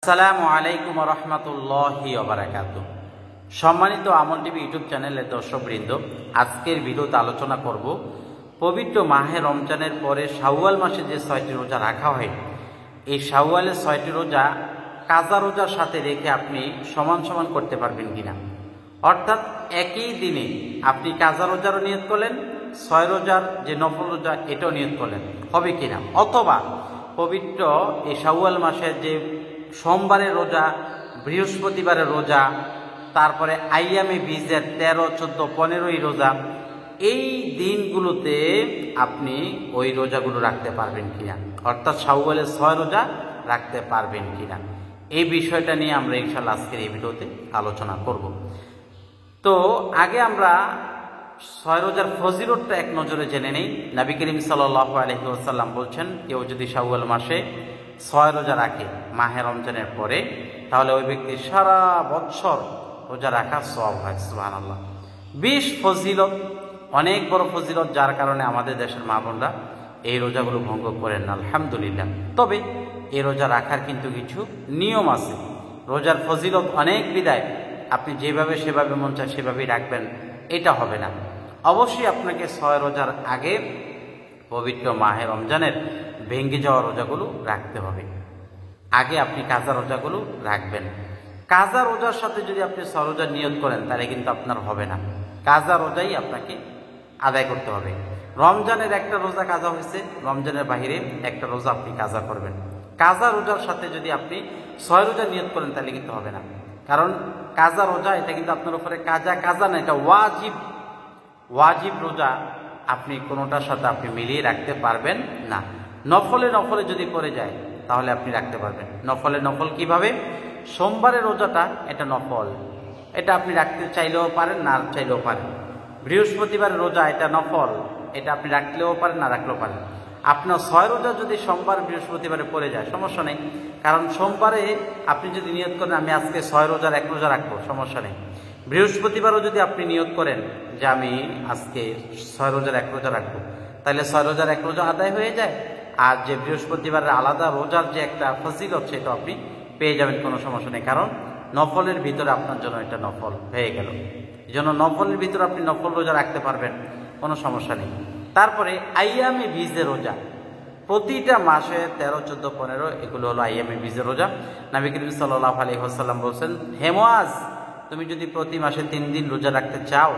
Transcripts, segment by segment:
আসসালামু আলাইকুম রহমতুল্লাহি ওবারাকাতুহু। সম্মানিত আমল টিভি ইউটিউব চ্যানেলের দর্শকবৃন্দ, আজকের ভিডিওতে আলোচনা করব পবিত্র মাহে রমজানের পরে শাওয়াল মাসে যে ৬টি রোজা রাখা হয়, এই শাওয়ালের ৬টি রোজা কাজা রোজার সাথে রেখে আপনি সমান সমান করতে পারবেন কিনা। অর্থাৎ একই দিনে আপনি কাজা রোজারও নিয়ত করলেন, ৬ রোজার যে নফল রোজা এটাও নিয়ত করলেন, হবে কিনা। অথবা পবিত্র এই শাওয়াল মাসের যে সোমবারের রোজা, বৃহস্পতিবারের রোজা, তারপরে আইয়ামে বীজের ১৩, ১৪, ১৫ রোজা, এই দিনগুলোতে আপনি ওই রোজাগুলো রাখতে পারবেন কিনা, অর্থাৎ শাওয়ালের ৬ রোজা রাখতে পারবেন কিনা। এই বিষয়টা নিয়ে আমরা ইনশাআল্লাহ আজকের এই ভিডিওতে আলোচনা করব। তো আগে আমরা ৬ রোজার ফজিলতটা এক নজরে জেনে নেই। নবী করিম সাল্লাল্লাহু আলাইহি ওয়াসাল্লাম বলছেন, কেউ যদি শাওয়াল মাসে ৬ রোজা রাখে মাহে রমজানের পরে, তাহলে ওই ব্যক্তি সারা বৎসর রোজা রাখার সওয়াব হয়। সুবহানাল্লাহ। ২০ ফজিলত, অনেক বড় ফজিলত, যার কারণে আমাদের দেশের মা বোনরা এই রোজাগুলো ভঙ্গ করেন না, আলহামদুলিল্লাহ। তবে এই রোজা রাখার কিন্তু কিছু নিয়ম আছে। রোজার ফজিলত অনেক বিদায় আপনি যেভাবে সেভাবে মন চায় সেভাবেই রাখবেন, এটা হবে না। অবশ্যই আপনাকে ৬ রোজার আগে পবিত্র মাহে রমজানের ভেঙে যাওয়া রোজাগুলো রাখতে হবে। আগে আপনি কাজা রোজাগুলো রাখবেন। কাজা রোজার সাথে যদি আপনি ৬ রোজার নিয়ত করেন, তাহলে কিন্তু আপনার হবে না। কাজা রোজাই আপনাকে আদায় করতে হবে। রমজানের একটা রোজা কাজা হয়েছে, রমজানের বাহিরে একটা রোজা আপনি কাজা করবেন। কাজা রোজার সাথে যদি আপনি ৬ রোজার নিয়ত করেন, তাহলে কিন্তু হবে না। কারণ কাজা রোজা এটা কিন্তু আপনার উপরে কাজা না, এটা ওয়াজিব রোজা। আপনি কোনোটার সাথে আপনি মিলিয়ে রাখতে পারবেন না। নফলে যদি পড়ে যায়, তাহলে আপনি রাখতে পারবেন। নফল কিভাবে? সোমবারের রোজাটা এটা নফল, এটা আপনি রাখতে চাইলেও পারেন, না চাইলেও পারেন। বৃহস্পতিবারের রোজা এটা নফল, এটা আপনি রাখলেও পারেন, না রাখলেও পারেন। আপনার ৬ রোজা যদি সোমবার বৃহস্পতিবারে পড়ে যায়, সমস্যা নেই। কারণ সোমবারে আপনি যদি নিয়ত করেন আমি আজকে ৬ রোজার ১ রোজা রাখবো, সমস্যা নেই। বৃহস্পতিবারও যদি আপনি নিয়ত করেন যে আমি আজকে ৬ রোজার ১ রোজা রাখবো, তাহলে ৬ রোজার ১ রোজা আদায় হয়ে যায়। আর যে বৃহস্পতিবারের আলাদা রোজার যে একটা ফজিলত, সেটা আপনি পেয়ে যাবেন, কোনো সমস্যা নেই। কারণ নফলের ভিতরে আপনার জন্য এটা নফল হয়ে গেল। এই জন্য নফলের ভিতরে আপনি নফল রোজা রাখতে পারবেন, কোনো সমস্যা নেই। তারপরে আইয়ামে বীজের রোজা, প্রতিটা মাসে ১৩, ১৪, ১৫ এগুলো হলো আইয়ামে বীজের রোজা। নবী করিম সাল্লাল্লাহু আলাইহি ওয়াসাল্লাম বলছেন, হে মুআজ, তুমি যদি প্রতি মাসে ৩ দিন রোজা রাখতে চাও,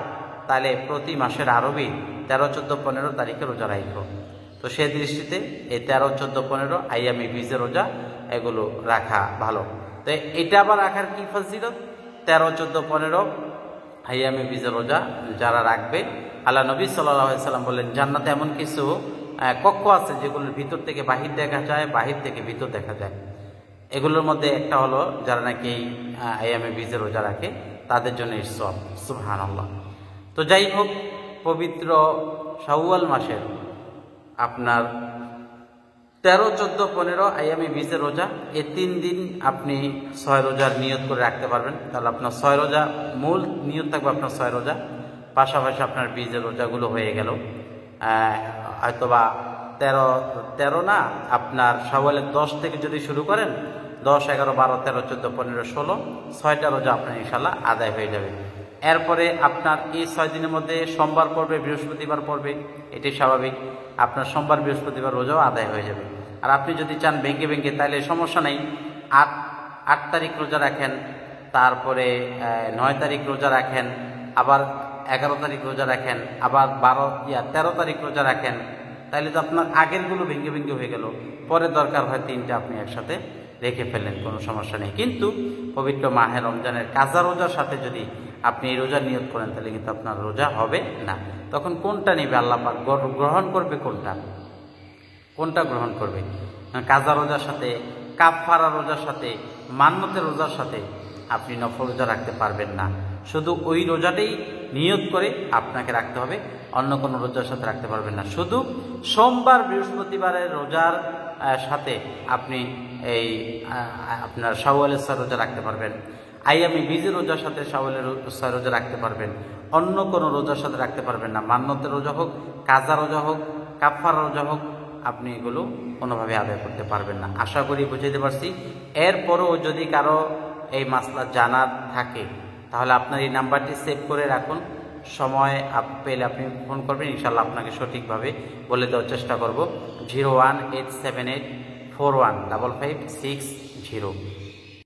তাহলে প্রতি মাসের আরবি ১৩, ১৪, ১৫ তারিখে রোজা রাখো। তো সে দৃষ্টিতে এই ১৩, ১৪, ১৫ আইয়ামে বীজের রোজা এগুলো রাখা ভালো। তো এটা আবার রাখার কি ফজিলত? ১৩, ১৪, ১৫ আইয়ামে বীজের রোজা যারা রাখবে, আল্লাহ নবী সাল্লাল্লাহু আলাইহি ওয়াসাল্লাম বললেন, জান্নাতে এমন কিছু কক্ষ আছে যেগুলোর ভিতর থেকে বাহির দেখা যায়, বাহির থেকে ভিতর দেখা যায়। এগুলোর মধ্যে একটা হলো যারা নাকি আইয়ামে বীজের রোজা রাখে, তাদের জন্য সওয়াব। সুবহানাল্লাহ। তো যাই হোক, পবিত্র শাওয়াল মাসের আপনার ১৩, ১৪, ১৫ আইয়ামে বীজের রোজা, এই ৩ দিন আপনি ৬ রোজার নিয়ত করে রাখতে পারবেন। তাহলে আপনার ৬ রোজা মূল নিয়ত থাকবে, আপনার ৬ রোজা, পাশাপাশি আপনার বীজের রোজাগুলো হয়ে গেল। হয়তোবা ১৩ না, আপনার শাওয়ালের ১০ থেকে যদি শুরু করেন, ১০, ১১, ১২, ১৩, ১৪, ১৫, ১৬, ৬টা রোজা আপনার ইনশাআল্লাহ আদায় হয়ে যাবে। এরপরে আপনার এই ৬ দিনের মধ্যে সোমবার পড়বে, বৃহস্পতিবার পড়বে, এটাই স্বাভাবিক। আপনার সোমবার বৃহস্পতিবার রোজাও আদায় হয়ে যাবে। আর আপনি যদি চান ভেঙে, তাহলে সমস্যা নেই। ৮ তারিখ রোজা রাখেন, তারপরে ৯ তারিখ রোজা রাখেন, আবার ১১ তারিখ রোজা রাখেন, আবার ১৩ তারিখ রোজা রাখেন। তাহলে তো আপনার আগেরগুলো ভেঙে হয়ে গেল। পরে দরকার হয় ৩টা আপনি একসাথে রেখে ফেললেন, কোনো সমস্যা নেই। কিন্তু পবিত্র মাহে রমজানের কাজা রোজার সাথে যদি আপনি এই রোজা নিয়ত করেন, তাহলে কিন্তু আপনার রোজা হবে না। তখন কোনটা নেবে আল্লাহ পাক? গ্রহণ করবে কোনটা গ্রহণ করবে? কাজা রোজার সাথে, কাফারা রোজার সাথে, মান্নতের রোজার সাথে আপনি নফল রোজা রাখতে পারবেন না। শুধু ওই রোজাটাই নিয়ত করে আপনাকে রাখতে হবে, অন্য কোনো রোজার সাথে রাখতে পারবেন না। শুধু সোমবার বৃহস্পতিবারের রোজার সাথে আপনি এই আপনার শাওয়ালের ৬ রোজা রাখতে পারবেন। আইয়ামে বীজের রোজার সাথে শাওয়ালের ৬ রোজা রাখতে পারবেন, অন্য কোনো রোজার সাথে রাখতে পারবেন না। মান্নতের রোজা হোক, কাজা রোজা হোক, কাফারা রোজা হোক, আপনি এগুলো কোনোভাবে আদায় করতে পারবেন না। আশা করি বুঝাতে পারছি। এরপরও যদি কারো এই মাসলা জানার থাকে তাহলে আপনার এই নাম্বারটি সেভ করে রাখুন। সময় পেলে আপনি ফোন করবেন, ইনশাল্লাহ আপনাকে সঠিকভাবে বলে দেওয়ার চেষ্টা করব। 01878415556 0।